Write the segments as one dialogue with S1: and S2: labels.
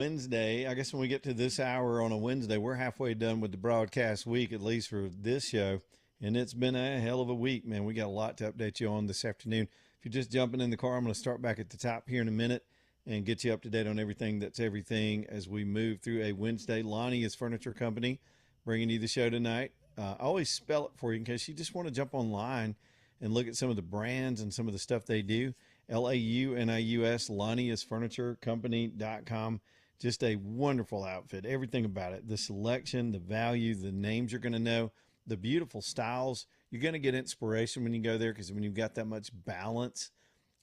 S1: Wednesday. I guess when we get to this hour on a Wednesday, we're halfway done with the broadcast week, at least for this show. And it's been a hell of a week, man. We got a lot to update you on this afternoon. If you're just jumping in the car, I'm going to start back at the top here in a minute and get you up to date on everything that's everything as we move through a Wednesday. Lonnie is Furniture Company bringing you the show tonight. I always spell it for you in case you just want to jump online and look at some of the brands and some of the stuff they do. Launius, Lonnie is Furniture Company.com. Just a wonderful outfit. Everything about it. The selection, the value, the names you're going to know, the beautiful styles. You're going to get inspiration when you go there because when you've got that much balance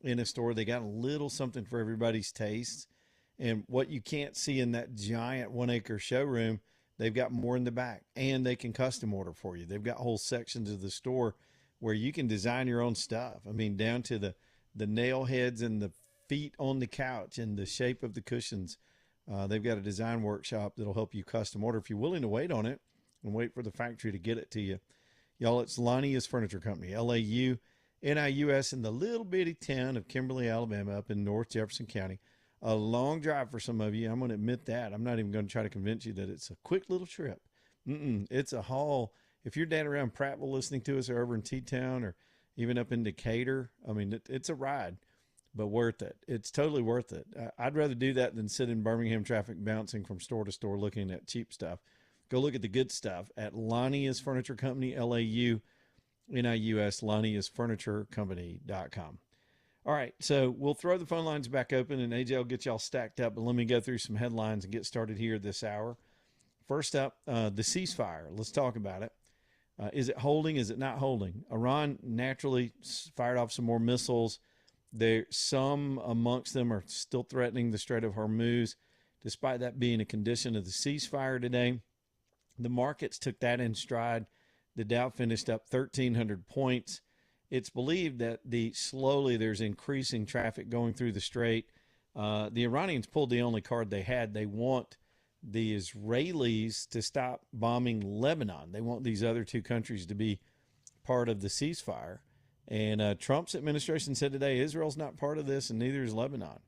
S1: in a store, they got a little something for everybody's tastes. And what you can't see in that giant 1 acre showroom, they've got more in the back and they can custom order for you. They've got whole sections of the store where you can design your own stuff. I mean, down to the nail heads and the feet on the couch and the shape of the cushions. They've got a design workshop that'll help you custom order if you're willing to wait on it and wait for the factory to get it to you. Y'all, it's Launius Furniture Company, Launius, in the little bitty town of Kimberly, Alabama, up in North Jefferson County. A long drive for some of you. I'm going to admit that. I'm not even going to try to convince you that it's a quick little trip. It's a haul. If you're down around Prattville listening to us or over in T-Town or even up in Decatur, I mean, it's a ride. But worth it. It's totally worth it. I'd rather do that than sit in Birmingham traffic bouncing from store to store looking at cheap stuff. Go look at the good stuff at Launius Furniture Company, Launius, LauniusFurnitureCompany.com. All right, so we'll throw the phone lines back open and AJ will get y'all stacked up, but let me go through some headlines and get started here this hour. First up, the ceasefire. Let's talk about it. Is it holding? Is it not holding? Iran naturally fired off some more missiles. Some amongst them are still threatening the Strait of Hormuz, despite that being a condition of the ceasefire today. The markets took that in stride. The Dow finished up 1,300 points. It's believed that there's increasing traffic going through the strait. The Iranians pulled the only card they had. They want the Israelis to stop bombing Lebanon. They want these other two countries to be part of the ceasefire. And Trump's administration said today, Israel's not part of this and neither is Lebanon.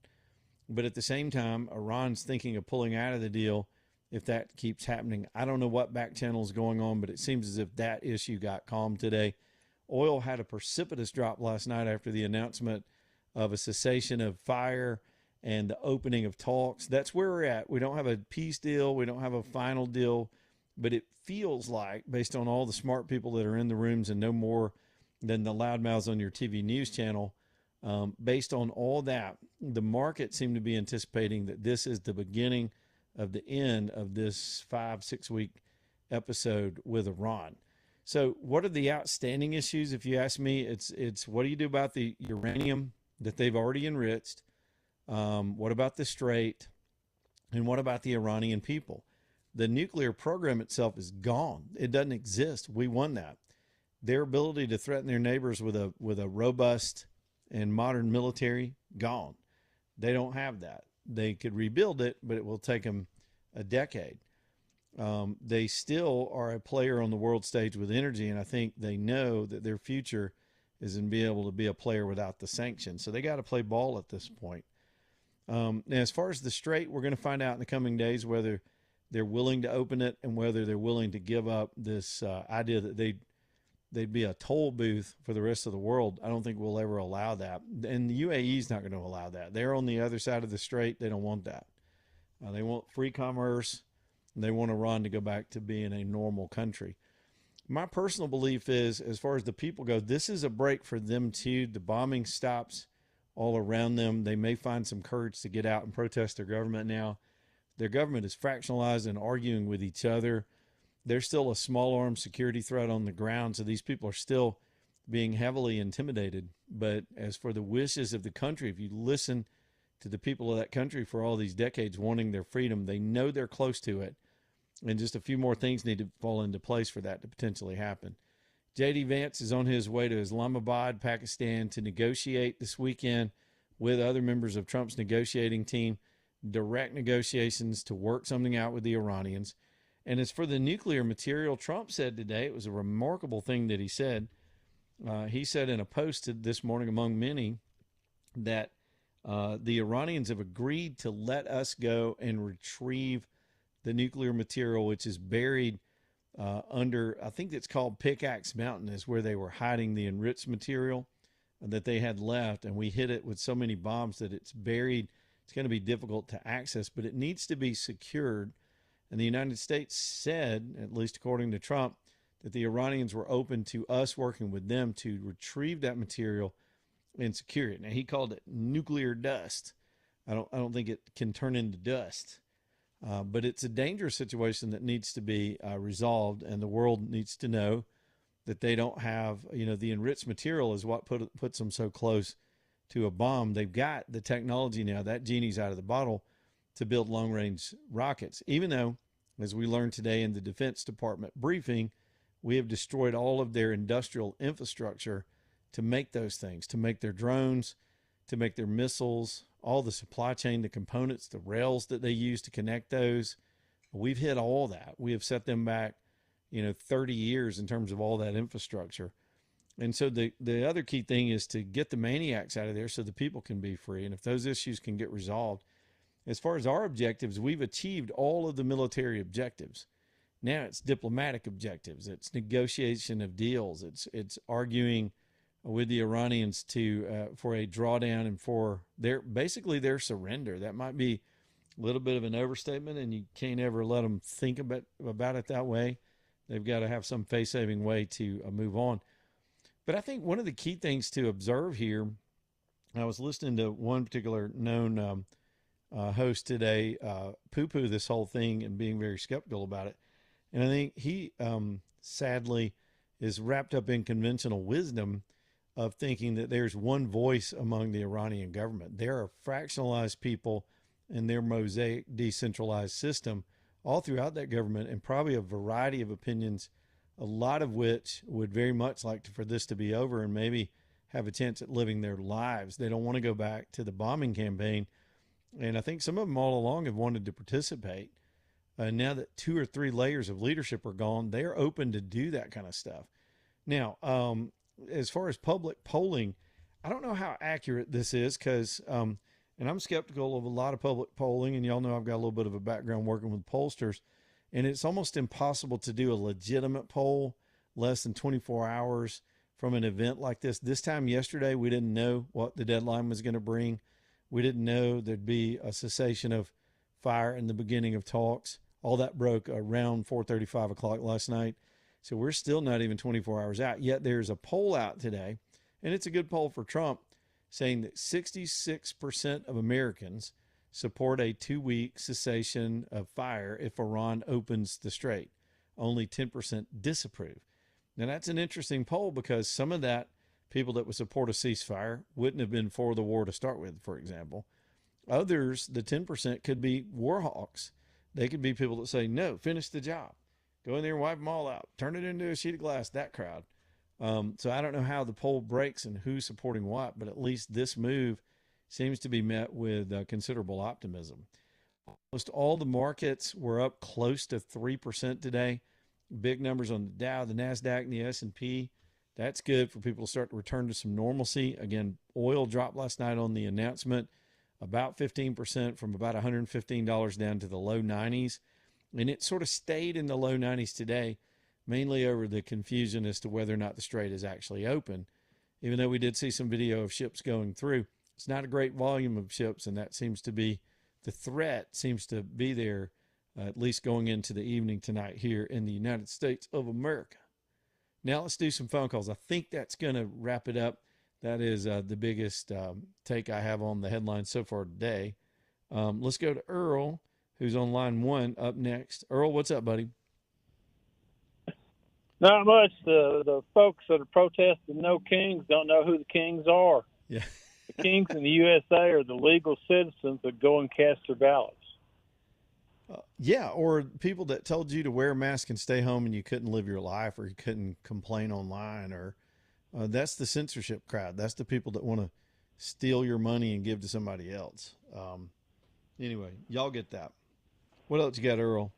S1: But at the same time, Iran's thinking of pulling out of the deal if that keeps happening. I don't know what back channel is going on, but it seems as if that issue got calmed today. Oil had a precipitous drop last night after the announcement of a cessation of fire and the opening of talks. That's where we're at. We don't have a peace deal. We don't have a final deal. But it feels like, based on all the smart people that are in the rooms and no more than the loudmouths on your TV news channel, based on all that, the market seemed to be anticipating that this is the beginning of the end of this 5-6 week episode with Iran. So what are the outstanding issues? If you ask me, it's what do you do about the uranium that they've already enriched? What about the Strait? And what about the Iranian people? The nuclear program itself is gone. It doesn't exist. We won that. Their ability to threaten their neighbors with a robust and modern military, gone. They don't have that. They could rebuild it, but it will take them a decade. They still are a player on the world stage with energy, and I think they know that their future is in being able to be a player without the sanctions. So they got to play ball at this point. Now, as far as the Strait, we're going to find out in the coming days whether they're willing to open it and whether they're willing to give up this idea that they'd be a toll booth for the rest of the world. I don't think we'll ever allow that. And the UAE is not going to allow that. They're on the other side of the strait. They don't want that. They want free commerce. And they want Iran to go back to being a normal country. My personal belief is, as far as the people go, this is a break for them too. The bombing stops all around them. They may find some courage to get out and protest their government now. Their government is fractionalized and arguing with each other. There's still a small arms security threat on the ground, so these people are still being heavily intimidated. But as for the wishes of the country, if you listen to the people of that country for all these decades wanting their freedom, they know they're close to it. And just a few more things need to fall into place for that to potentially happen. J.D. Vance is on his way to Islamabad, Pakistan, to negotiate this weekend with other members of Trump's negotiating team, direct negotiations to work something out with the Iranians. And as for the nuclear material, Trump said today, it was a remarkable thing that he said. He said in a post this morning, among many, that The Iranians have agreed to let us go and retrieve the nuclear material, which is buried under, I think it's called Pickaxe Mountain, is where they were hiding the enriched material that they had left. And we hit it with so many bombs that it's buried. It's going to be difficult to access, but it needs to be secured. And the United States said, at least according to Trump, that the Iranians were open to us working with them to retrieve that material and secure it. Now, he called it nuclear dust. I don't think it can turn into dust, but it's a dangerous situation that needs to be resolved, and the world needs to know that they don't have, the enriched material is what puts them so close to a bomb. They've got the technology now, that genie's out of the bottle, to build long-range rockets, even though, as we learned today in the Defense Department briefing, we have destroyed all of their industrial infrastructure to make those things, to make their drones, to make their missiles, all the supply chain, the components, the rails that they use to connect those. We've hit all that. We have set them back, 30 years in terms of all that infrastructure. And so the other key thing is to get the maniacs out of there so the people can be free. And if those issues can get resolved, as far as our objectives, we've achieved all of the military objectives. Now it's diplomatic objectives. It's negotiation of deals. It's arguing with the Iranians for a drawdown and for basically their surrender. That might be a little bit of an overstatement, and you can't ever let them think about it that way. They've got to have some face-saving way to move on. But I think one of the key things to observe here, I was listening to one particular known host today poo-poo this whole thing and being very skeptical about it. And I think he sadly is wrapped up in conventional wisdom of thinking that there's one voice among the Iranian government. There are fractionalized people in their mosaic decentralized system all throughout that government, and probably a variety of opinions, a lot of which would very much like for this to be over and maybe have a chance at living their lives. They don't want to go back to the bombing campaign. And I think some of them all along have wanted to participate. Now that 2 or 3 layers of leadership are gone, they're open to do that kind of stuff. Now, as far as public polling, I don't know how accurate this is because, and I'm skeptical of a lot of public polling, and y'all know I've got a little bit of a background working with pollsters, and it's almost impossible to do a legitimate poll less than 24 hours from an event like this. This time yesterday, we didn't know what the deadline was going to bring. We didn't know there'd be a cessation of fire in the beginning of talks. All that broke around 4:30, 5 o'clock last night. So we're still not even 24 hours out. Yet there's a poll out today, and it's a good poll for Trump, saying that 66% of Americans support a 2-week cessation of fire if Iran opens the strait. Only 10% disapprove. Now that's an interesting poll because some of that people that would support a ceasefire wouldn't have been for the war to start with, for example. Others, the 10%, could be war hawks. They could be people that say, no, finish the job. Go in there and wipe them all out. Turn it into a sheet of glass, that crowd. So I don't know how the poll breaks and who's supporting what, but at least this move seems to be met with considerable optimism. Almost all the markets were up close to 3% today. Big numbers on the Dow, the NASDAQ, and the S&P. That's good for people to start to return to some normalcy. Again, oil dropped last night on the announcement, about 15% from about $115 down to the low 90s. And it sort of stayed in the low 90s today, mainly over the confusion as to whether or not the strait is actually open. Even though we did see some video of ships going through, it's not a great volume of ships, and that seems to be, the threat seems to be there, at least going into the evening tonight here in the United States of America. Now let's do some phone calls. I think that's going to wrap it up. That is the biggest take I have on the headlines so far today. Let's go to Earl, who's on line 1 up next. Earl, what's up, buddy?
S2: Not much. The folks that are protesting no kings don't know who the kings are.
S1: Yeah.
S2: The kings in the USA are the legal citizens that go and cast their ballots.
S1: Yeah, or people that told you to wear a mask and stay home and you couldn't live your life or you couldn't complain online, or that's the censorship crowd. That's the people that want to steal your money and give to somebody else. Anyway, y'all get that. What else you got, Earl?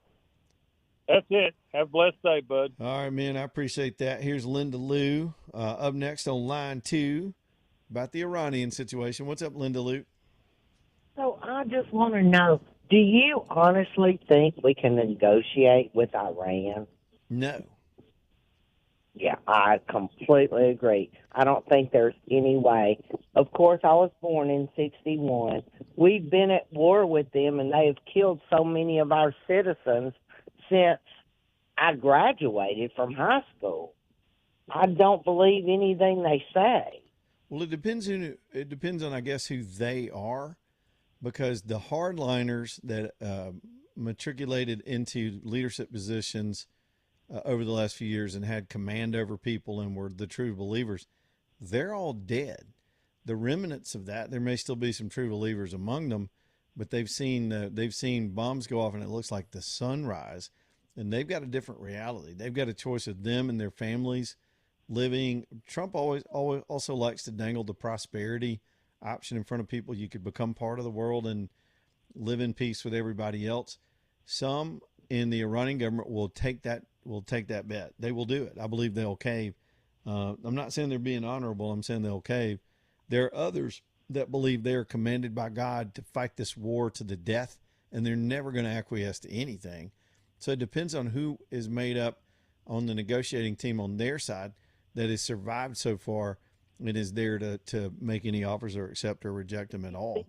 S2: That's it. Have a blessed day, bud.
S1: All right, man. I appreciate that. Here's Linda Lou up next on line 2 about the Iranian situation. What's up, Linda Lou?
S3: So I just want to know, do you honestly think we can negotiate with Iran?
S1: No.
S3: Yeah, I completely agree. I don't think there's any way. Of course, I was born in 61. We've been at war with them, and they have killed so many of our citizens since I graduated from high school. I don't believe anything they say.
S1: Well, it depends on, I guess, who they are, because the hardliners that matriculated into leadership positions over the last few years and had command over people and were the true believers, they're all dead. The remnants of that, there may still be some true believers among them, but they've seen bombs go off and it looks like the sunrise, and they've got a different reality. They've got a choice of them and their families living. Trump always also likes to dangle the prosperity option in front of people. You could become part of the world and live in peace with everybody else. Some in the Iranian government will take that bet. They will do it. I believe they'll cave. I'm not saying they're being honorable. I'm saying they'll cave. There are others that believe they are commanded by God to fight this war to the death, and they're never going to acquiesce to anything. So it depends on who is made up on the negotiating team on their side that has survived so far and is there to make any offers or accept or reject them at all.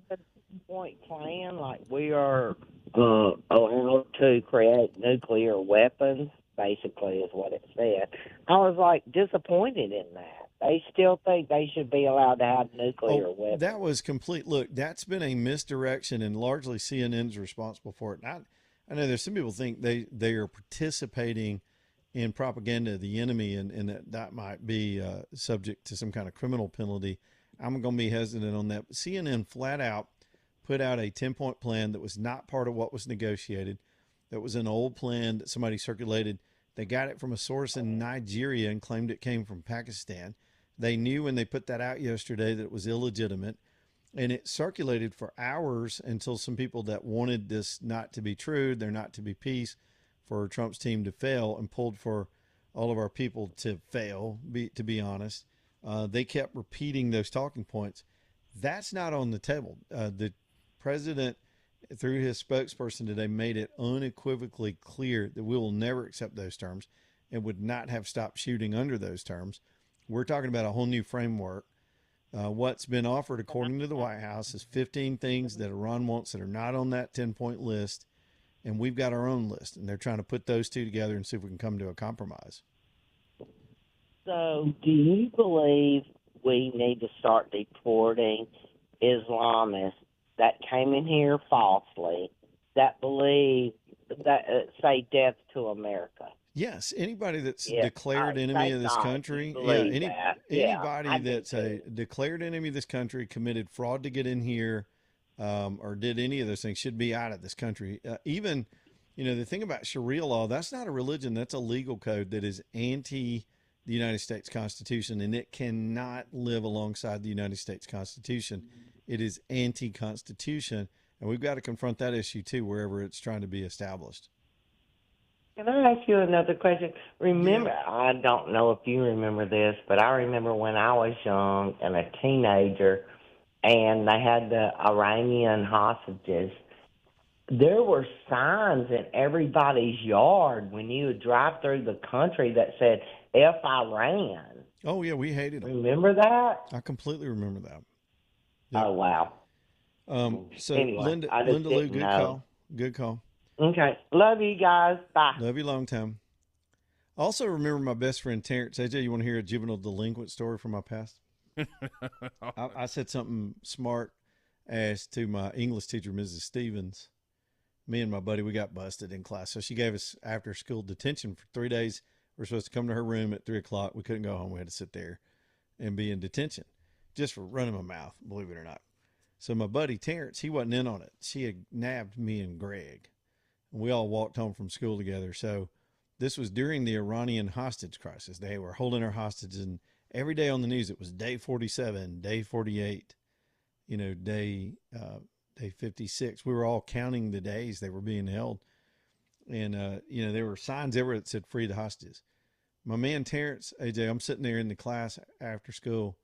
S3: Point plan, like we are allowed to create nuclear weapons, basically, is what it said. I was like disappointed in that. They still think they should be allowed to have nuclear
S1: Oh,
S3: weapons.
S1: that was complete. Look, that's been a misdirection, and largely CNN's responsible for it. And I know there's some people think they are participating in propaganda of the enemy, and that might be subject to some kind of criminal penalty. I'm going to be hesitant on that. But CNN flat out put out a 10-point plan that was not part of what was negotiated. That was an old plan that somebody circulated. They got it from a source in Nigeria and claimed it came from Pakistan. They knew when they put that out yesterday that it was illegitimate. And it circulated for hours until some people that wanted this not to be true, there not to be peace, for Trump's team to fail, and pulled for all of our people to fail, to be honest. They kept repeating those talking points. That's not on the table. The president, through his spokesperson today, made it unequivocally clear that we will never accept those terms and would not have stopped shooting under those terms. We're talking about a whole new framework. What's been offered, according to the White House, is 15 things that Iran wants that are not on that 10-point list. And we've got our own list, and they're trying to put those two together and see if we can come to a compromise.
S3: So, do you believe we need to start deporting Islamists that came in here falsely, that believe that say death to America?
S1: Yes, anybody that's
S3: Yeah,
S1: declared enemy
S3: thank
S1: of this
S3: God
S1: country,
S3: you
S1: yeah,
S3: believe that. Yeah,
S1: anybody
S3: I do
S1: that's a
S3: too.
S1: declared enemy of this country, committed fraud to get in here, or did any of those things, should be out of this country. Even, the thing about Sharia law, that's not a religion, that's a legal code that is anti the United States Constitution, and it cannot live alongside the United States Constitution. It is anti-Constitution, and we've got to confront that issue too, wherever it's trying to be established.
S3: Can I ask you another question?
S1: Yeah.
S3: Remember, I don't know if you remember this, but I remember when I was young and a teenager, and they had the Iranian hostages. There were signs in everybody's yard when you would drive through the country that said "F Iran."
S1: Oh yeah, we hated them.
S3: Remember that?
S1: I completely remember that. Yep.
S3: Oh wow.
S1: So
S3: Anyway,
S1: Linda,
S3: I just
S1: Linda Lou,
S3: didn't
S1: good
S3: know.
S1: call. Good call.
S3: Okay, love you guys. Bye.
S1: Love you long time. I also remember my best friend Terrence. AJ, you want to hear a juvenile delinquent story from my past? I said something smart as to my English teacher, Mrs. Stevens. Me and my buddy, we got busted in class. So she gave us after school detention for 3 days. We were supposed to come to her room at 3 o'clock. We couldn't go home. We had to sit there and be in detention just for running my mouth, believe it or not. So my buddy Terrence, he wasn't in on it. She had nabbed me and Greg. And we all walked home from school together. So this was during the Iranian hostage crisis. They were holding our hostages, and every day on the news it was day 47, day 48, day 56. We were all counting the days they were being held. And, there were signs everywhere that said free the hostages. My man Terrence, AJ, I'm sitting there in the class after school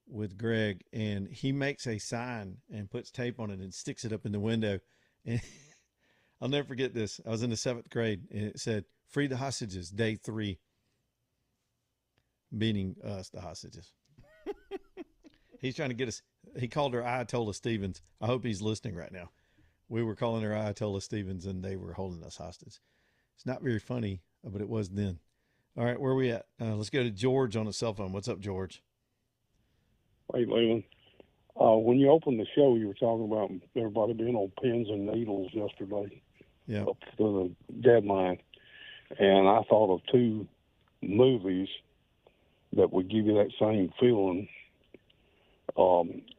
S1: with Greg, and he makes a sign and puts tape on it and sticks it up in the window. And I'll never forget this. I was in the 7th grade, and it said, "Free the hostages, day 3," meaning us, the hostages. He's trying to get us. He called her Ayatollah Stevens. I hope he's listening right now. We were calling her Ayatollah Stevens, and they were holding us hostage. It's not very funny, but it was then. All right, where are we at? Let's go to George on a cell phone. What's up, George?
S4: Hey, Leland. When you opened the show, you were talking about everybody being on pins and needles yesterday
S1: Yeah.
S4: up to the deadline. And I thought of 2 movies that would give you that same feeling.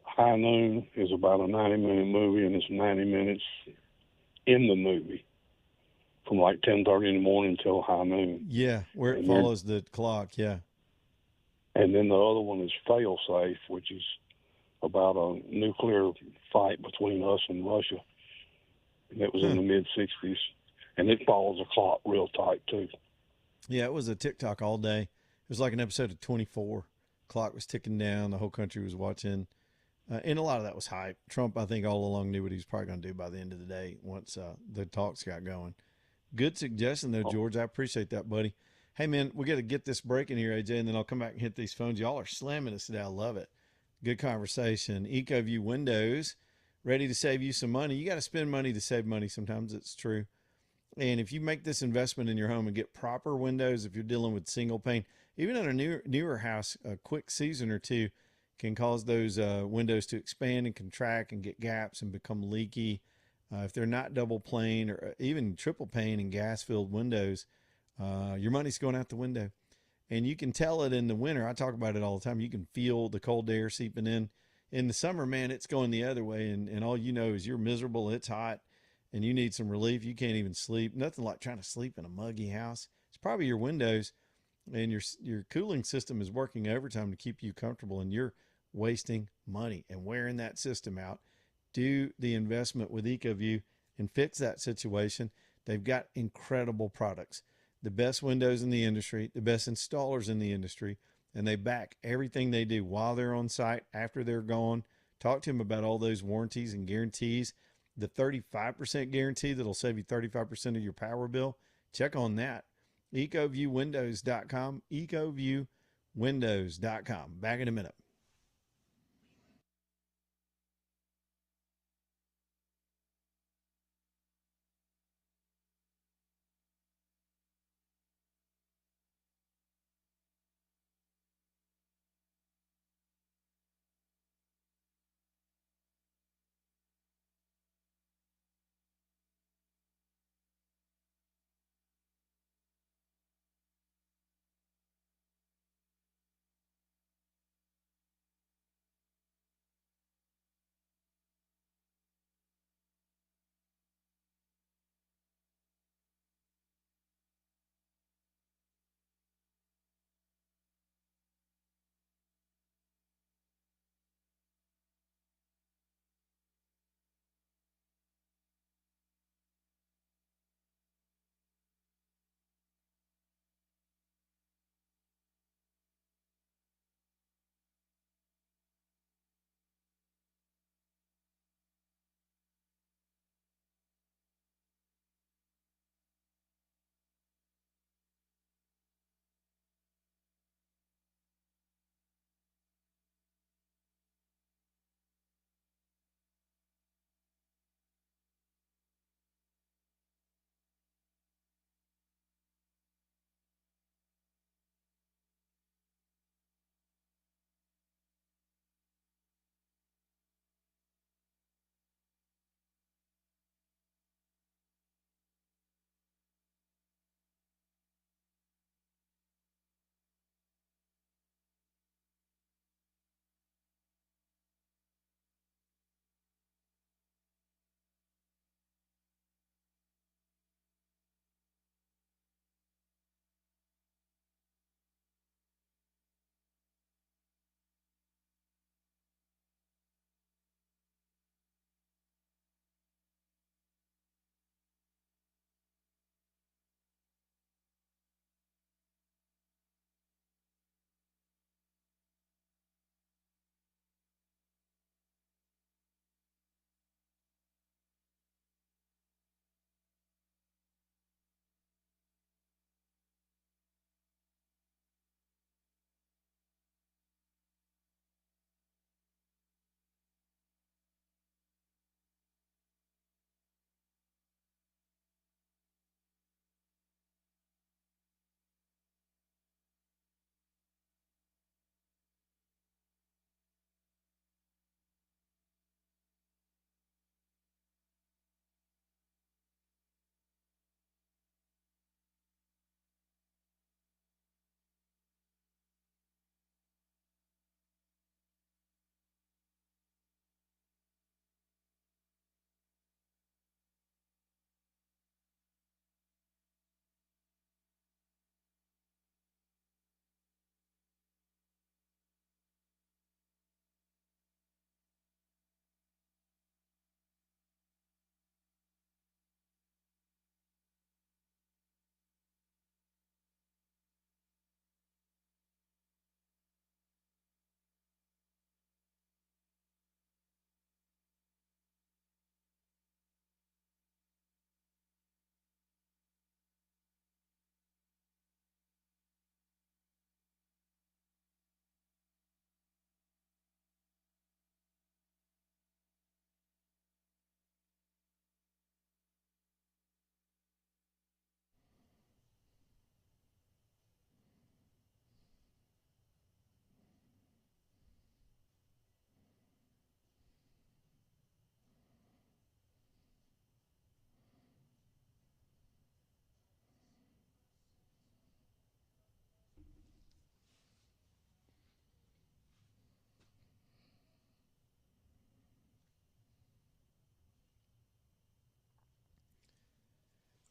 S4: High Noon is about a 90-minute movie, and it's 90 minutes in the movie from like 10:30 in the morning until high noon.
S1: Yeah, where it
S4: And
S1: follows the clock. Yeah.
S4: And then the other one is Fail Safe, which is about a nuclear fight between us and Russia. And it was in the mid-'60s. And it follows the clock real tight, too.
S1: Yeah, it was a TikTok all day. It was like an episode of 24. Clock was ticking down. The whole country was watching. And a lot of that was hype. Trump, I think, all along knew what he was probably going to do by the end of the day once the talks got going. Good suggestion, though, George. I appreciate that, buddy. Hey, man, we got to get this break in here, AJ, and then I'll come back and hit these phones. Y'all are slamming us today. I love it. Good conversation. EcoView Windows, ready to save you some money. You got to spend money to save money. Sometimes it's true. And if you make this investment in your home and get proper windows, if you're dealing with single pane, even in a newer house, a quick season or two can cause those windows to expand and contract and get gaps and become leaky. If they're not double pane or even triple pane and gas-filled windows, your money's going out the window. And you can tell it in the winter. I talk about it all the time. You can feel the cold air seeping in. In the summer, man, it's going the other way. And all you know is you're miserable. It's hot and you need some relief. You can't even sleep. Nothing like trying to sleep in a muggy house. It's probably your windows and your cooling system is working overtime to keep you comfortable, and you're wasting money and wearing that system out. Do the investment with EcoView and fix that situation. They've got incredible products, the best windows in the industry, the best installers in the industry, and they back everything they do while they're on site, after they're gone. Talk to them about all those warranties and guarantees. The 35% guarantee that'll save you 35% of your power bill. Check on that. EcoViewWindows.com. EcoViewWindows.com. Back in a minute.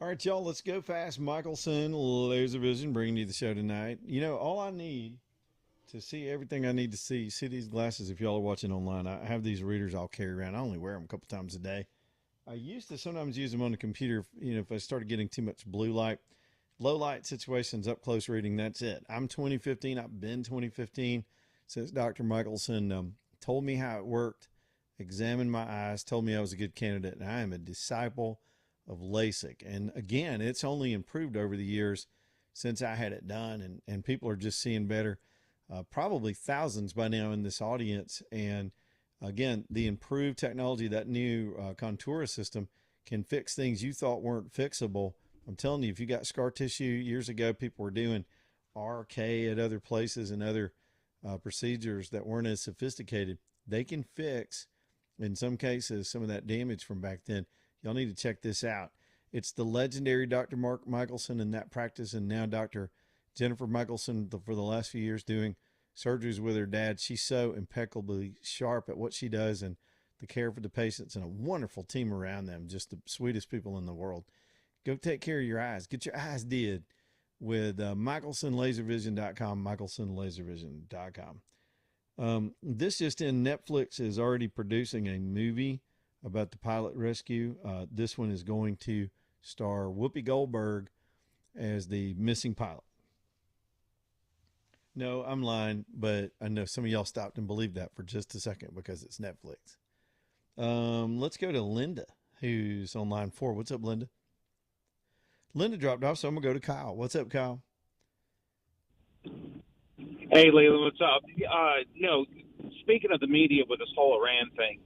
S1: All right, y'all, let's go fast. Michelson Laser Vision bringing you the show tonight. You know, all I need to see everything I need to see these glasses. If y'all are watching online, I have these readers I'll carry around. I only wear them a couple times a day. I used to sometimes use them on the computer, you know, if I started getting too much blue light. Low light situations, up close reading, that's it. I'm 2015. I've been 2015 since Dr. Michelson told me how it worked, examined my eyes, told me I was a good candidate, and I am a disciple of LASIK. And again, it's only improved over the years since I had it done, and people are just seeing better. Probably thousands by now in this audience. And again, the improved technology, that new Contura system can fix things you thought weren't fixable. I'm telling you, if you got scar tissue years ago, people were doing RK at other places and other procedures that weren't as sophisticated. They can fix, in some cases, some of that damage from back then. Y'all need to check this out. It's the legendary Dr. Mark Michelson in that practice, and now Dr. Jennifer Michelson for the last few years doing surgeries with her dad. She's so impeccably sharp at what she does and the care for the patients, and a wonderful team around them. Just the sweetest people in the world. Go take care of your eyes. Get your eyes did with MichelsonLaserVision.com, MichelsonLaserVision.com. This just in, Netflix is already producing a movie about the pilot rescue. This one is going to star Whoopi Goldberg as the missing pilot. No, I'm lying, but I know some of y'all stopped and believed that for just a second because it's Netflix. Let's go to Linda, who's on line 4. What's up, Linda? Linda dropped off, so I'm going to go to Kyle. What's up, Kyle?
S5: Hey, Leland, what's up? Speaking of the media with this whole Iran thing,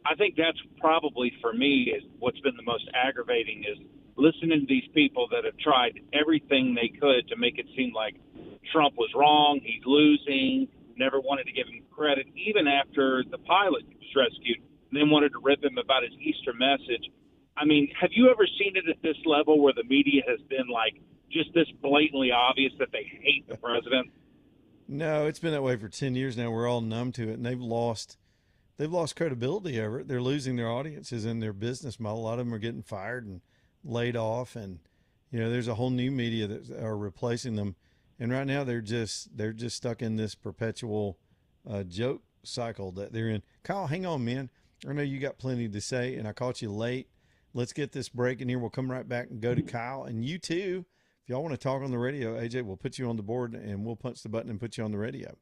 S5: I think that's probably, for me, is what's been the most aggravating is listening to these people that have tried everything they could to make it seem like Trump was wrong, he's losing, never wanted to give him credit, even after the pilot was rescued, and then wanted to rip him about his Easter message. I mean, have you ever seen it at this level where the media has been like just this blatantly obvious that they hate the president?
S1: No, it's been that way for 10 years now. We're all numb to it, and they've lost credibility over it. They're losing their audiences and their business model. A lot of them are getting fired and laid off, and you know, there's a whole new media that are replacing them. And right now they're just stuck in this perpetual joke cycle that they're in. Kyle, hang on, man. I know you got plenty to say, and I caught you late. Let's get this break in here. We'll come right back and go to Kyle. And you too, if y'all want to talk on the radio, AJ, we'll put you on the board and we'll punch the button and put you on the radio.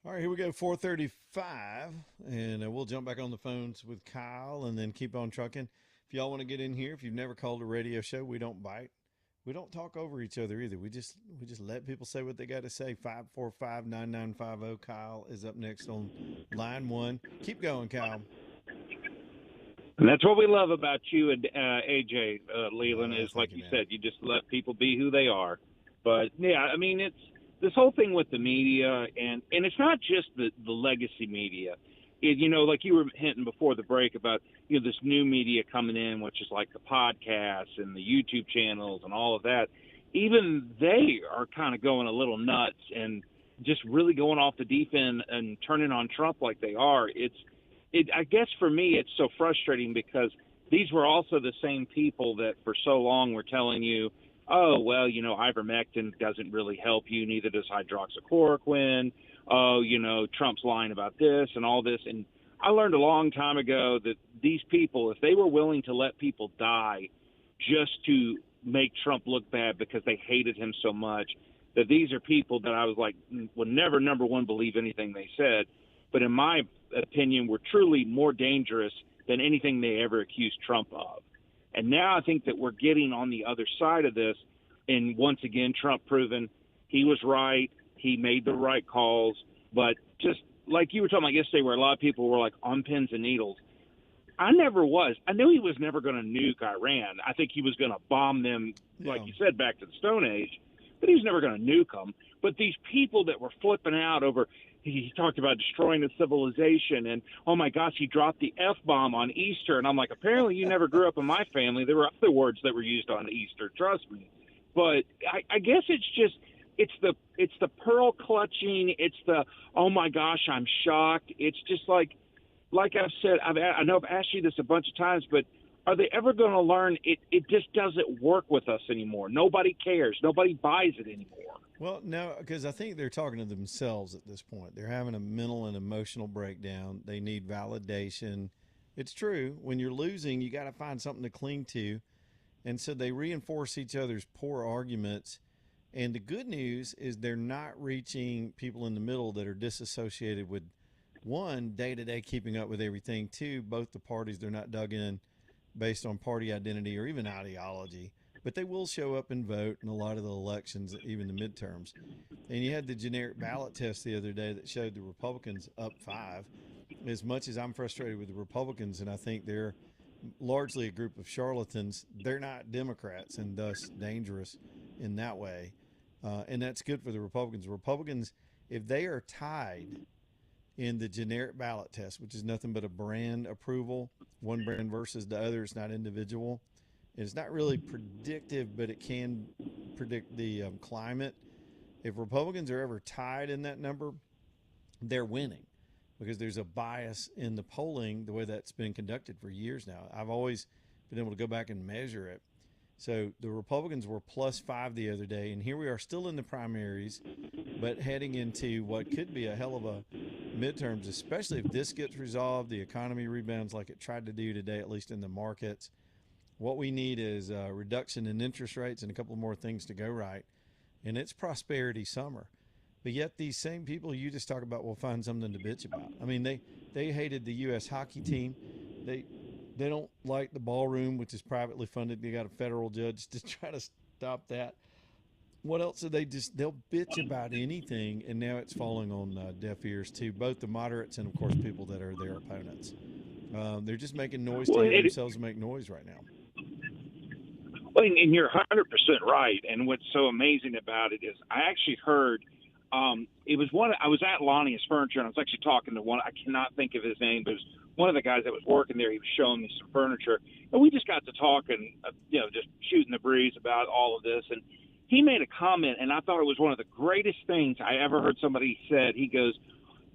S1: All right, here we go, 4:35, and we'll jump back on the phones with Kyle and then keep on trucking. If y'all want to get in here, if you've never called a radio show, we don't bite. We don't talk over each other either. We just let people say what they got to say. 545-9950. Kyle is up next on line one. Keep going, Kyle.
S5: And that's what we love about you and AJ Leland is, like you
S1: man.
S5: said, you just let people be who they are. But, yeah, I mean, it's this whole thing with the media, and it's not just the legacy media. Like you were hinting before the break about, this new media coming in, which is like the podcasts and the YouTube channels and all of that. Even they are kind of going a little nuts and just really going off the deep end and turning on Trump like they are. I guess for me, it's so frustrating because these were also the same people that for so long were telling you, oh, well, ivermectin doesn't really help you, neither does hydroxychloroquine. Oh, Trump's lying about this and all this. And I learned a long time ago that these people, if they were willing to let people die just to make Trump look bad because they hated him so much, that these are people that I was like, would never, number one, believe anything they said. But in my opinion, were truly more dangerous than anything they ever accused Trump of. And now I think that we're getting on the other side of this. And once again, Trump proven he was right. He made the right calls. But just like you were talking about yesterday, where a lot of people were like on pins and needles, I never was. I knew he was never going to nuke Iran. I think he was going to bomb them, like you said, back to the Stone Age. But he was never going to nuke them. But these people that were flipping out over – he talked about destroying the civilization, and, oh, my gosh, he dropped the F-bomb on Easter. And I'm like, apparently you never grew up in my family. There were other words that were used on Easter, trust me. But I guess it's the pearl clutching. It's the, oh, my gosh, I'm shocked. It's just like I've said, I know I've asked you this a bunch of times, but are they ever going to learn it just doesn't work with us anymore? Nobody cares. Nobody buys it anymore.
S1: Well, no, because I think they're talking to themselves at this point. They're having a mental and emotional breakdown. They need validation. It's true. When you're losing, you got to find something to cling to. And so they reinforce each other's poor arguments. And the good news is they're not reaching people in the middle that are disassociated with, one, day-to-day keeping up with everything. Two, both the parties, they're not dug in based on party identity or even ideology. But they will show up and vote in a lot of the elections, even the midterms. And you had the generic ballot test the other day that showed the Republicans up 5. As much as I'm frustrated with the Republicans, and I think they're largely a group of charlatans, they're not Democrats and thus dangerous in that way. And that's good for the Republicans. Republicans, if they are tied in the generic ballot test, which is nothing but a brand approval, one brand versus the other, it's not individual. It's not really predictive, but it can predict the climate. If Republicans are ever tied in that number, they're winning because there's a bias in the polling, the way that's been conducted for years now. I've always been able to go back and measure it. So the Republicans were +5 the other day, and here we are still in the primaries, but heading into what could be a hell of a midterms, especially if this gets resolved, the economy rebounds like it tried to do today, at least in the markets. What we need is a reduction in interest rates and a couple more things to go right. And it's prosperity summer. But yet these same people you just talk about will find something to bitch about. I mean, they hated the U.S. hockey team. They don't like the ballroom, which is privately funded. They got a federal judge to try to stop that. What else do they'll bitch about anything, and now it's falling on deaf ears too, both the moderates and, of course, people that are their opponents. They're just making noise to hear themselves make noise right now.
S5: Well, and you're 100% right. And what's so amazing about it is I actually heard it was one. I was at Lonnie's Furniture, and I was actually talking to one. I cannot think of his name, but it was one of the guys that was working there. He was showing me some furniture, and we just got to talking, just shooting the breeze about all of this. And he made a comment, and I thought it was one of the greatest things I ever heard somebody said. He goes,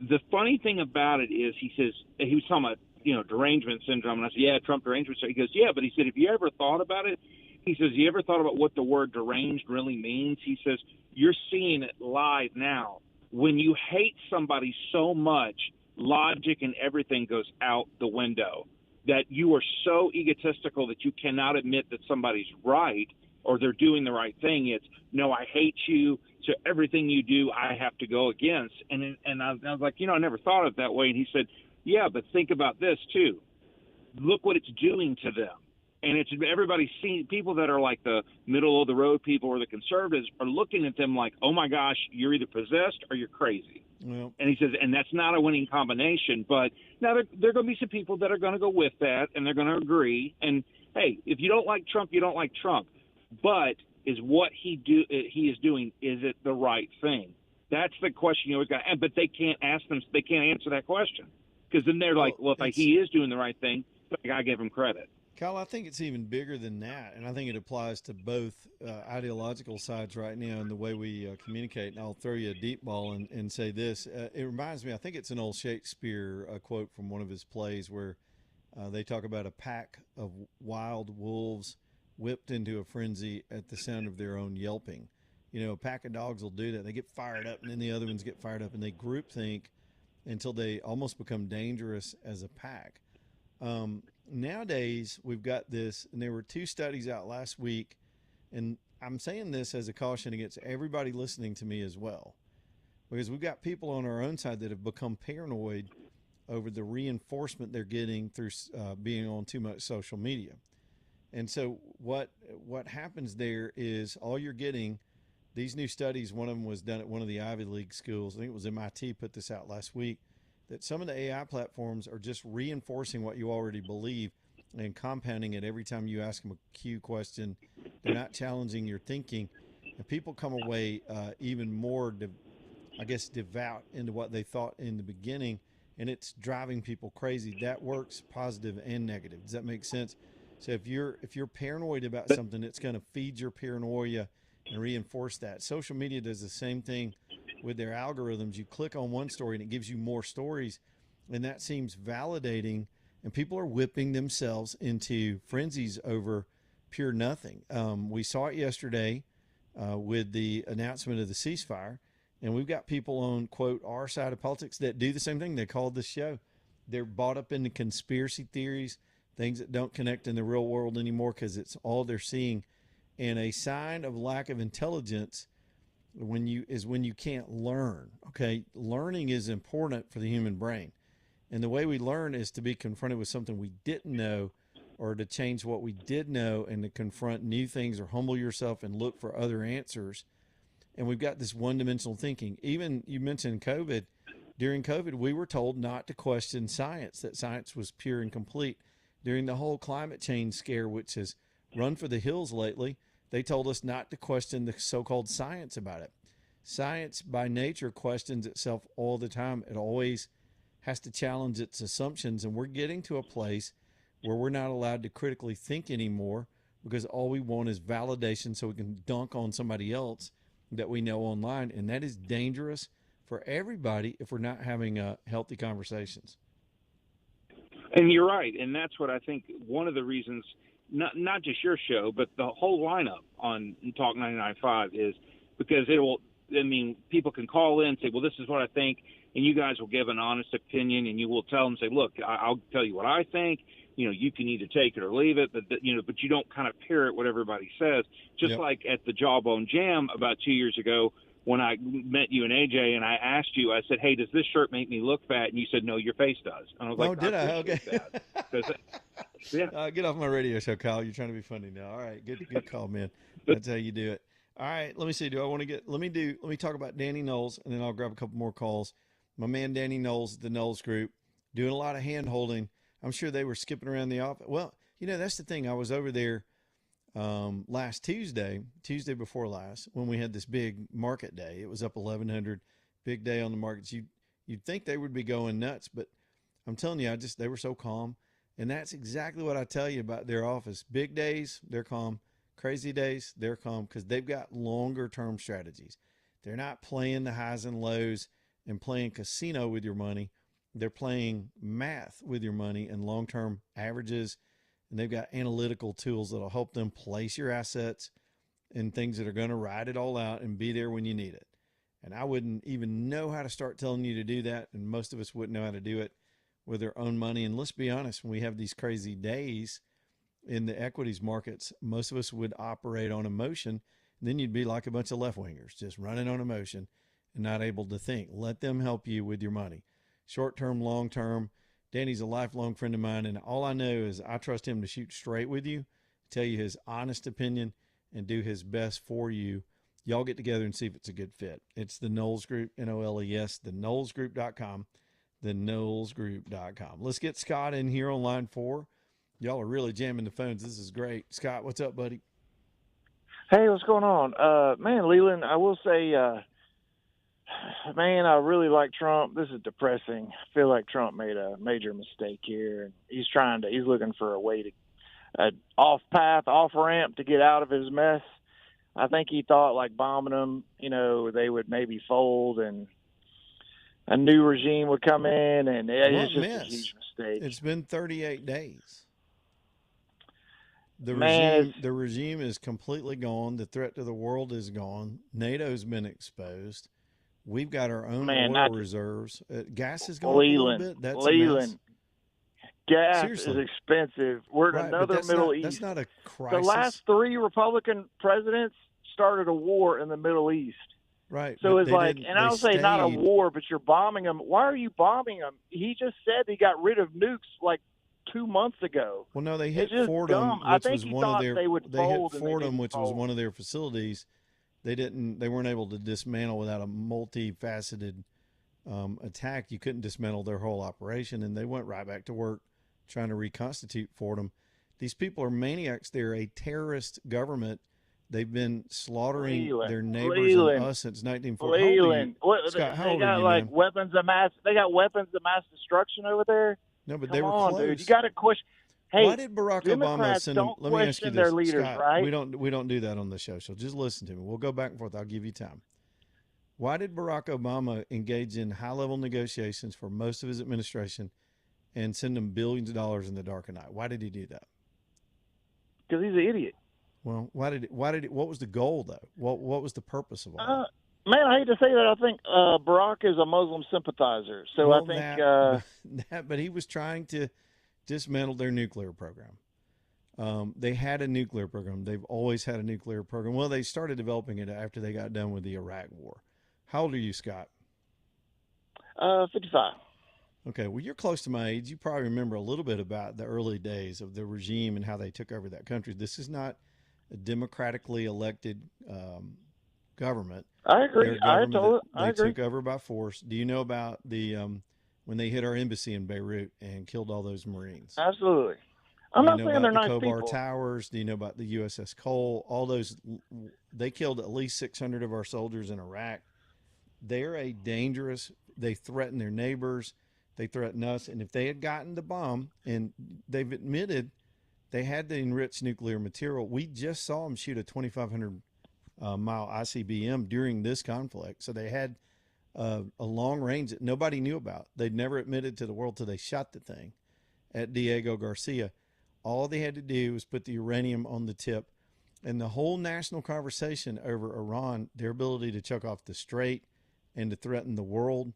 S5: the funny thing about it is, he says, he was talking about, derangement syndrome. And I said, yeah, Trump derangement. So he goes, yeah, but he said, have you ever thought about it? He says, you ever thought about what the word deranged really means? He says, you're seeing it live now. When you hate somebody so much, logic and everything goes out the window, that you are so egotistical that you cannot admit that somebody's right. or they're doing the right thing. It's, no, I hate you, so everything you do, I have to go against. And I was like, I never thought of it that way. And he said, yeah, but think about this too. Look what it's doing to them. And it's everybody's seeing people that are like the middle of the road people or the conservatives are looking at them like, oh my gosh, you're either possessed or you're crazy.
S1: Well,
S5: And he says, and that's not a winning combination. But now there are going to be some people that are going to go with that and they're going to agree. And hey, if you don't like Trump, you don't like Trump. But is what he is doing, is it the right thing? That's the question you always got. But they can't answer that question, because then they're like, well, if he is doing the right thing, I got to give him credit.
S1: Kyle, I think it's even bigger than that, and I think it applies to both ideological sides right now in the way we communicate. And I'll throw you a deep ball and say this. It reminds me, I think it's an old Shakespeare quote from one of his plays where they talk about a pack of wild wolves whipped into a frenzy at the sound of their own yelping. A pack of dogs will do that. They get fired up, and then the other ones get fired up, and they groupthink until they almost become dangerous as a pack. Nowadays, we've got this, and there were 2 studies out last week, and I'm saying this as a caution against everybody listening to me as well, because we've got people on our own side that have become paranoid over the reinforcement they're getting through being on too much social media. And so what happens there is all you're getting, these new studies, one of them was done at one of the Ivy League schools, I think it was MIT, put this out last week, that some of the AI platforms are just reinforcing what you already believe and compounding it every time you ask them a Q question. They're not challenging your thinking, and people come away even more, devout into what they thought in the beginning, and it's driving people crazy. That works positive and negative. Does that make sense? So if you're paranoid about something, it's going to feed your paranoia and reinforce that. Social media does the same thing with their algorithms. You click on one story and it gives you more stories, and that seems validating, and people are whipping themselves into frenzies over pure nothing. We saw it yesterday with the announcement of the ceasefire, and we've got people on, quote, our side of politics that do the same thing. They called this show. They're bought up into conspiracy theories, things that don't connect in the real world anymore because it's all they're seeing. And a sign of lack of intelligence when you can't learn. Okay, learning is important for the human brain, and the way we learn is to be confronted with something we didn't know, or to change what we did know and to confront new things, or humble yourself and look for other answers. And we've got this one-dimensional thinking. Even you mentioned COVID. During COVID, we were told not to question science, that science was pure and complete. During the whole climate change scare, which has run for the hills lately, they told us not to question the so-called science about it. Science by nature questions itself all the time. It always has to challenge its assumptions, and we're getting to a place where we're not allowed to critically think anymore, because all we want is validation so we can dunk on somebody else that we know online, and that is dangerous for everybody if we're not having healthy conversations.
S5: And you're right, and that's what I think one of the reasons, not just your show, but the whole lineup on Talk 99.5 is because people can call in and say, well, this is what I think, and you guys will give an honest opinion, and you will tell them, say, look, I'll tell you what I think. You can either take it or leave it, but you don't kind of parrot what everybody says. Just like at the Jawbone Jam about 2 years ago, when I met you and AJ, and I asked you, I said, hey, does this shirt make me look fat? And you said, no, your face does. And I was like,
S1: did I? Okay.
S5: Yeah.
S1: Get off my radio show, Kyle. You're trying to be funny now. All right. Good call, man. That's how you do it. All right. Let me see. Let me talk about Danny Knowles, and then I'll grab a couple more calls. My man, Danny Knowles, the Knowles Group, doing a lot of hand holding. I'm sure they were skipping around the office. Well, that's the thing. I was over there last Tuesday before last, when we had this big market day. It was up 1,100, big day on the markets. You'd think they would be going nuts, but I'm telling you, they were so calm. And that's exactly what I tell you about their office. Big days, they're calm. Crazy days, they're calm, because they've got longer term strategies. They're not playing the highs and lows and playing casino with your money. They're playing math with your money and long-term averages. And they've got analytical tools that'll help them place your assets in things that are going to ride it all out and be there when you need it. And I wouldn't even know how to start telling you to do that. And most of us wouldn't know how to do it with their own money. And let's be honest, when we have these crazy days, in the equities markets, most of us would operate on emotion. Then you'd be like a bunch of left wingers, just running on emotion and not able to think. Let them help you with your money. Short term, long term. Danny's a lifelong friend of mine, and all I know is I trust him to shoot straight with you, tell you his honest opinion, and do his best for you. Y'all get together and see if it's a good fit. It's the Knowles Group, N-O-L-E-S, theknowlesgroup.com, theknowlesgroup.com. Let's get Scott in here on line 4. Y'all are really jamming the phones. This is great. Scott, what's up, buddy?
S6: Hey, what's going on? Man, Leland, I will say, man, I really like Trump. This is depressing. I feel like Trump made a major mistake here. He's looking for a way to, off path, off ramp to get out of his mess. I think he thought like bombing them, they would maybe fold and a new regime would come in, and it's just a huge mistake.
S1: It's been 38 days. The regime is completely gone. The threat to the world is gone. NATO's been exposed. We've got our own oil reserves. Gas is going up a little bit. That's a mess.
S6: Gas
S1: Seriously.
S6: is expensive. We're in another Middle East.
S1: That's not a crisis.
S6: The last 3 Republican presidents started a war in the Middle East.
S1: Right.
S6: So it's like, and I'll say not a war, but you're bombing them. Why are you bombing them? He just said he got rid of nukes like 2 months ago.
S1: Well, no, they hit Fordham, which was one of their.
S6: They
S1: hit Fordham, which was one of their facilities. They weren't able to dismantle without a multifaceted attack. You couldn't dismantle their whole operation, and they went right back to work trying to reconstitute Fordham. These people are maniacs. They're a terrorist government. They've been slaughtering their neighbors and us since 1940. Scott, how old are you, man?
S6: weapons of mass. They got weapons of mass destruction over there.
S1: No, but
S6: Come
S1: they were
S6: on,
S1: close.
S6: Dude. You got to question. Hey,
S1: why did Barack Obama send them? Let me ask you this,
S6: their leaders,
S1: Scott.
S6: Right?
S1: We don't do that on the show. So just listen to me. We'll go back and forth. I'll give you time. Why did Barack Obama engage in high-level negotiations for most of his administration and send them billions of dollars in the dark of night? Why did he do that?
S6: Because he's an idiot.
S1: Well, what was the goal though? What was the purpose of all that?
S6: Man, I hate to say that. I think Barack is a Muslim sympathizer. So I think
S1: but he was trying to dismantle their nuclear program. They had a nuclear program. They've always had a nuclear program. Well, they started developing it after they got done with the Iraq War. How old are you, Scott?
S6: 55.
S1: Okay, well, you're close to my age. You probably remember a little bit about the early days of the regime and how they took over that country. This is not a democratically elected government.
S6: I agree.
S1: They took over by force. Do you know about the when they hit our embassy in Beirut and killed all those Marines?
S6: Absolutely. I'm not saying they're nice people.
S1: Do you know about the Khobar Towers? Do you know about the USS Cole? All those, they killed at least 600 of our soldiers in Iraq. They're a dangerous. They threaten their neighbors. They threaten us. And if they had gotten the bomb, and they've admitted they had the enriched nuclear material, we just saw them shoot a 2,500 mile ICBM during this conflict. So they had a long range that nobody knew about. They'd never admitted to the world till they shot the thing at Diego Garcia. All they had to do was put the uranium on the tip, and the whole national conversation over Iran, their ability to chuck off the Strait and to threaten the world,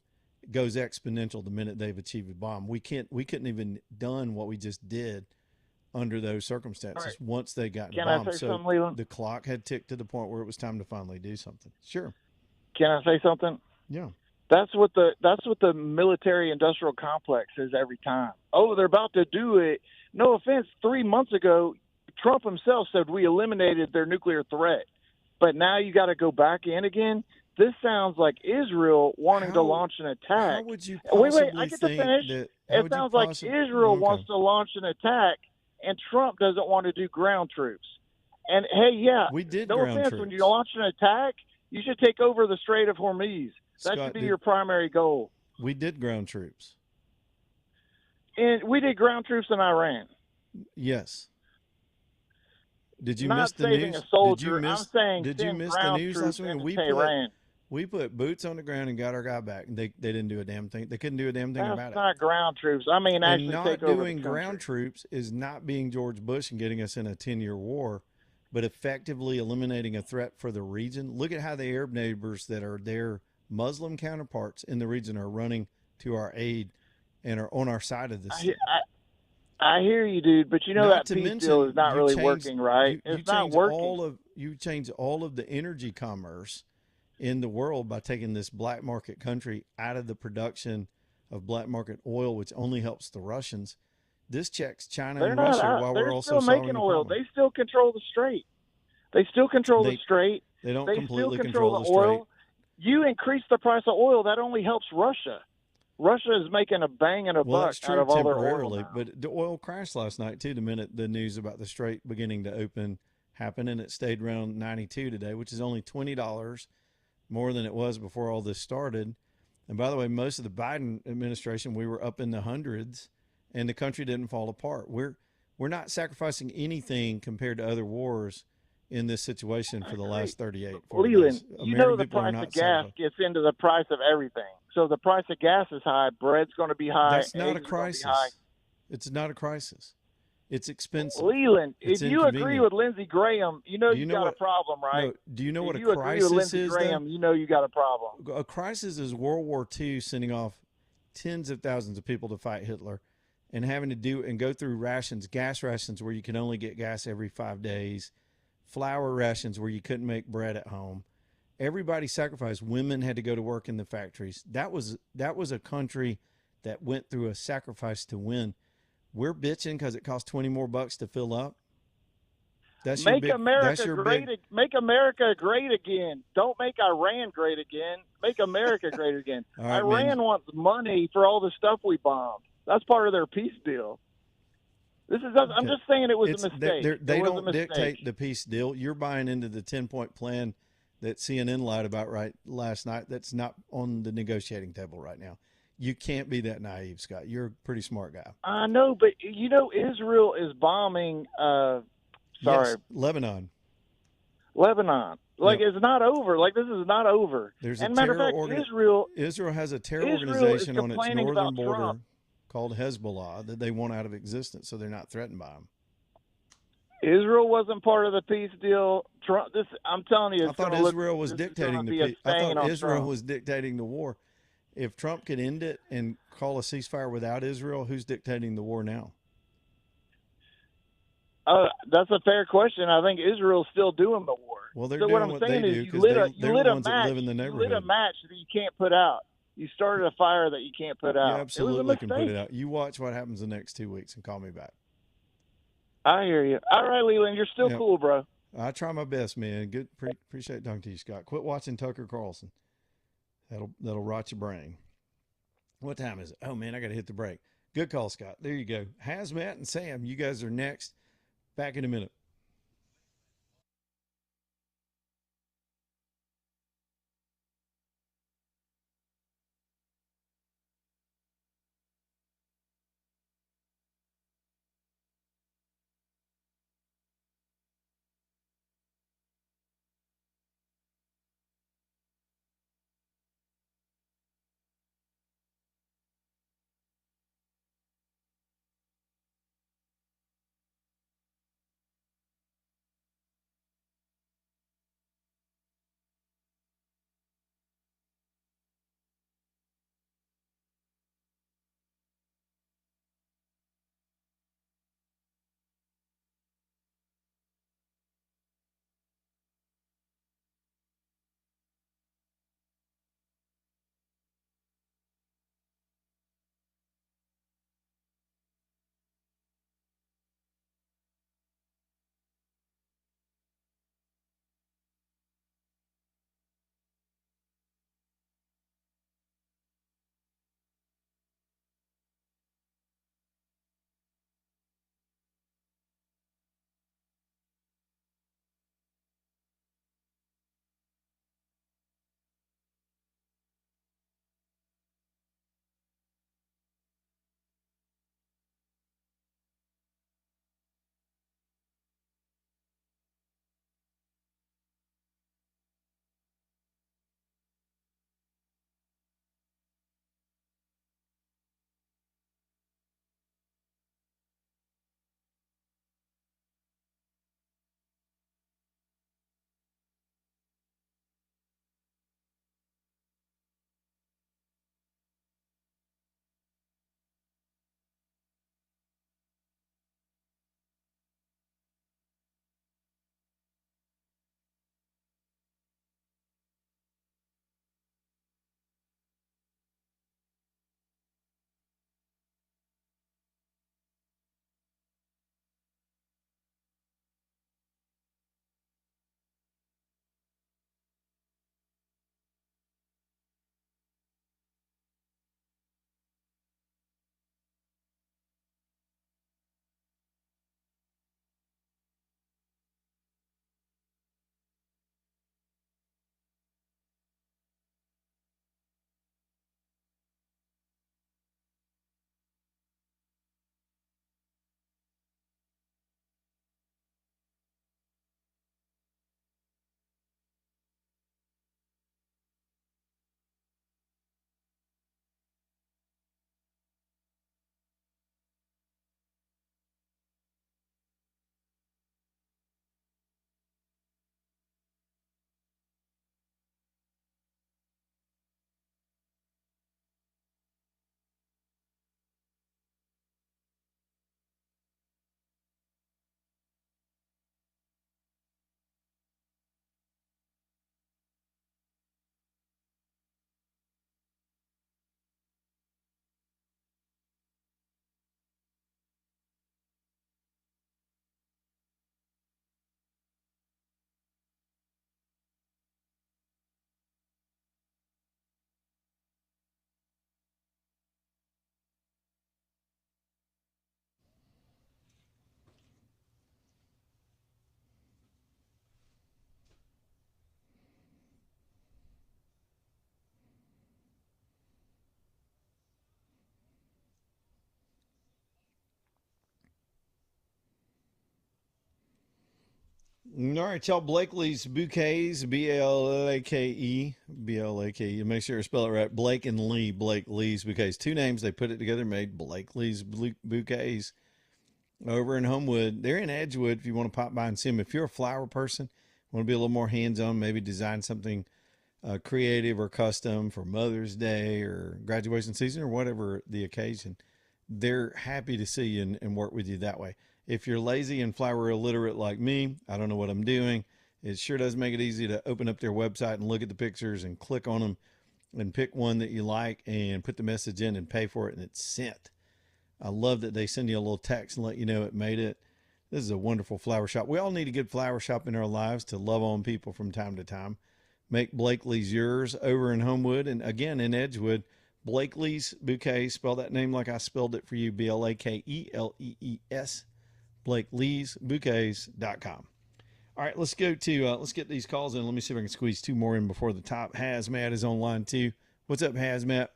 S1: goes exponential the minute they've achieved a bomb. We couldn't even done what we just did under those circumstances
S6: right.
S1: Once they got
S6: Can
S1: bombed.
S6: I say
S1: So
S6: something, Leland?
S1: the clock had ticked to the point where it was time to finally do something. Sure.
S6: Can I say something?
S1: Yeah.
S6: That's what the military industrial complex is every time. Oh, they're about to do it. No offense, 3 months ago, Trump himself said we eliminated their nuclear threat. But now you got to go back in again. This sounds like Israel wanting to launch an attack.
S1: How would you possibly
S6: I get
S1: think
S6: to finish.
S1: that?
S6: It sounds like Israel wants to launch an attack, and Trump doesn't want to do ground troops. And hey, yeah,
S1: we did.
S6: No
S1: ground
S6: offense,
S1: troops.
S6: when you launch an attack, you should take over the Strait of Hormuz. That
S1: Scott,
S6: should be your primary goal.
S1: We did ground troops.
S6: And we did ground troops in Iran.
S1: Yes. Did you
S6: Not
S1: miss the
S6: saving
S1: news?
S6: a soldier.
S1: Did you miss,
S6: I'm saying
S1: did you miss the
S6: ground
S1: news
S6: troops
S1: last week?
S6: into
S1: We put boots on the ground and got our guy back. And they didn't do a damn thing. They couldn't do a damn thing about
S6: That's
S1: it.
S6: not ground troops. I mean, actually
S1: and not
S6: take over the
S1: doing
S6: country.
S1: ground troops is not being George Bush and getting us in a 10-year war, but effectively eliminating a threat for the region. Look at how the Arab neighbors that are their Muslim counterparts in the region are running to our aid and are on our side of this.
S6: I hear you, dude, but you know
S1: Not
S6: that
S1: to
S6: peace
S1: mention,
S6: deal is not
S1: you
S6: really
S1: change
S6: working, right?
S1: you
S6: It's not
S1: change
S6: working.
S1: you change all of the energy commerce in the world by taking this black market country out of the production of black market oil, which only helps the Russians. This checks China
S6: They're
S1: and
S6: not
S1: Russia
S6: out.
S1: while we're
S6: They're
S1: also
S6: still making
S1: solving the
S6: oil.
S1: problem.
S6: They still control the strait. They still control the
S1: They
S6: strait.
S1: they don't
S6: They still
S1: completely
S6: control
S1: control
S6: the
S1: the strait.
S6: oil. You increase the price of oil, that only helps Russia. Russia is making a bang and a
S1: Well,
S6: buck
S1: that's
S6: out
S1: true
S6: of all their oil
S1: temporarily,
S6: now.
S1: but the oil crashed last night too. The minute the news about the strait beginning to open happened, and it stayed around 92 today, which is only $20 more than it was before all this started. And by the way, most of the Biden administration, we were up in the hundreds, and the country didn't fall apart. We're not sacrificing anything compared to other wars in this situation
S6: I
S1: for the
S6: agree.
S1: last 38, 40
S6: Leland,
S1: days.
S6: you know
S1: American
S6: the
S1: people are
S6: price of
S1: not
S6: gas
S1: sacrificing.
S6: gets into the price of everything. So the price of gas is high, bread's going to be high,
S1: That's not a
S6: eggs are going to be high.
S1: crisis. It's not a crisis. It's expensive.
S6: Leland,
S1: It's
S6: if you agree
S1: inconvenient.
S6: with Lindsey Graham, you know
S1: Do
S6: you
S1: you know
S6: got a
S1: what?
S6: problem, right?
S1: No. Do you know what
S6: If
S1: a
S6: you agree with
S1: crisis
S6: Lindsey
S1: is, though?
S6: Graham, you know you got a problem.
S1: A crisis is World War II sending off tens of thousands of people to fight Hitler and having to do and go through rations, gas rations where you can only get gas every 5 days, flour rations where you couldn't make bread at home. Everybody sacrificed. Women had to go to work in the factories. That was a country that went through a sacrifice to win. We're bitching because it costs 20 more bucks to fill up. That's your
S6: Make
S1: big. That's
S6: America
S1: your
S6: great.
S1: big.
S6: Make America great again. Don't make Iran great again. Make America great again.
S1: All right,
S6: Iran
S1: man.
S6: wants money for all the stuff we bombed. That's part of their peace deal. This is. I'm just saying it was a mistake.
S1: They
S6: It was a
S1: don't
S6: mistake.
S1: dictate the peace deal. You're buying into the 10-point plan that CNN lied about last night. That's not on the negotiating table right now. You can't be that naive, Scott. You're a pretty smart guy.
S6: I know, but you know Israel is bombing.
S1: Yes, Lebanon.
S6: Lebanon. Like
S1: Yep.
S6: it's not over. Like this is not over.
S1: There's
S6: And
S1: a
S6: matter of
S1: terror
S6: fact, Israel
S1: has a terror
S6: Israel is
S1: organization on its
S6: complaining
S1: northern
S6: about
S1: border
S6: Trump.
S1: called Hezbollah that they want out of existence, so they're not threatened by them.
S6: Israel wasn't part of the peace deal. Trump. This I'm telling you,
S1: I
S6: it's
S1: thought
S6: going to
S1: Israel
S6: look.
S1: was
S6: This is gonna
S1: dictating the
S6: be a
S1: peace. I
S6: stain
S1: thought
S6: on
S1: Israel
S6: Trump.
S1: was dictating the war. If Trump could end it and call a ceasefire without Israel, who's dictating the war now?
S6: That's a fair question. I think Israel's still doing the war.
S1: Well, they're
S6: So
S1: doing
S6: what I'm
S1: what they
S6: saying
S1: do
S6: is, you
S1: because
S6: lit
S1: they're the
S6: a
S1: ones that
S6: match.
S1: live in the
S6: You lit a
S1: neighborhood.
S6: match that you can't put out. You started a fire that you can't put out.
S1: You absolutely
S6: it
S1: can
S6: was a
S1: put
S6: mistake.
S1: it out. You watch what happens the next 2 weeks and call me back.
S6: I hear you. All right, Leland, you're still
S1: Yep.
S6: cool, bro.
S1: I try my best, man. Good. Appreciate talking to you, Scott. Quit watching Tucker Carlson. That'll rot your brain. What time is it? Oh man, I got to hit the break. Good call, Scott. There you go. Hazmat and Sam, you guys are next. Back in a minute. All right, y'all. Blakely's Bouquets, Blake, Blake. Make sure you spell it right. Blake and Lee, Blake Lee's Bouquets. Two names, they put it together, made Blakely's Bouquets over in Homewood. They're in Edgewood if you want to pop by and see them. If you're a flower person, want to be a little more hands-on, maybe design something creative or custom for Mother's Day or graduation season or whatever the occasion, they're happy to see you and work with you that way. If you're lazy and flower illiterate like me, I don't know what I'm doing. It sure does make it easy to open up their website and look at the pictures and click on them and pick one that you like and put the message in and pay for it, and it's sent. I love that they send you a little text and let you know it made it. This is a wonderful flower shop. We all need a good flower shop in our lives to love on people from time to time. Make Blakely's yours over in Homewood, and again in Edgewood. Blakely's Bouquet. Spell that name like I spelled it for you. BLAKELEES. Blakely'sBouquets.com. All right, let's go to let's get these calls in. Let me see if I can squeeze two more in before the top. Hazmat is on line 2. What's up, Hazmat?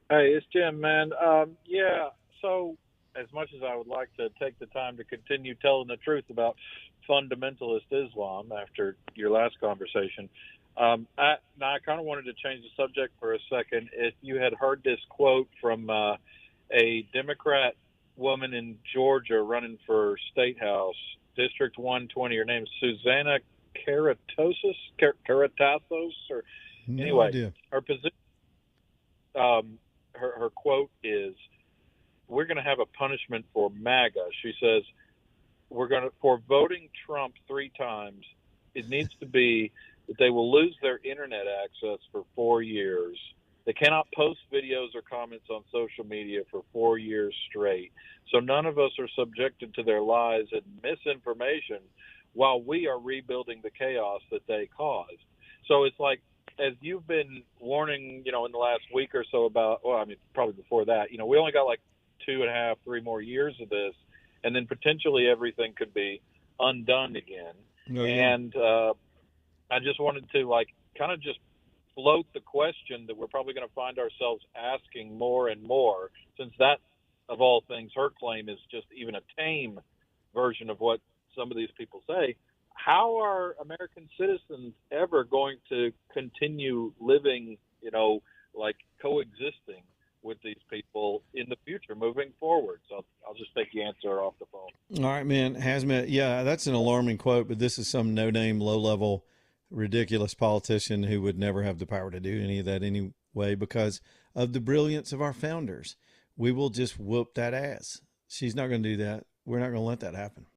S2: Hey, it's Jim, man. Yeah, so as much as I would like to take the time to continue telling the truth about fundamentalist Islam after your last conversation, I kind of wanted to change the subject for a second. If you had heard this quote from a Democrat woman in Georgia running for State House, District 120, her name's Susanna Karatasos, or
S1: No
S2: anyway,
S1: idea.
S2: her position, her quote is, "We're going to have a punishment for MAGA." She says, for voting Trump 3 times, it needs to be that they will lose their internet access for 4 years. They cannot post videos or comments on social media for 4 years straight. So none of us are subjected to their lies and misinformation while we are rebuilding the chaos that they caused. So it's like, as you've been warning, in the last week or so about, probably before that, we only got like 2.5, 3 more years of this, and then potentially everything could be undone again.
S1: Oh, yeah.
S2: And I just wanted to kind of just float the question that we're probably going to find ourselves asking more and more, since that, of all things, her claim is just even a tame version of what some of these people say. How are American citizens ever going to continue living, coexisting with these people in the future moving forward? So I'll just take the answer off the phone.
S1: All right, man. Hazmat, yeah, that's an alarming quote, but this is some no-name, low-level, ridiculous politician who would never have the power to do any of that anyway because of the brilliance of our founders. We will just whoop that ass. She's not going to do that. We're not going to let that happen.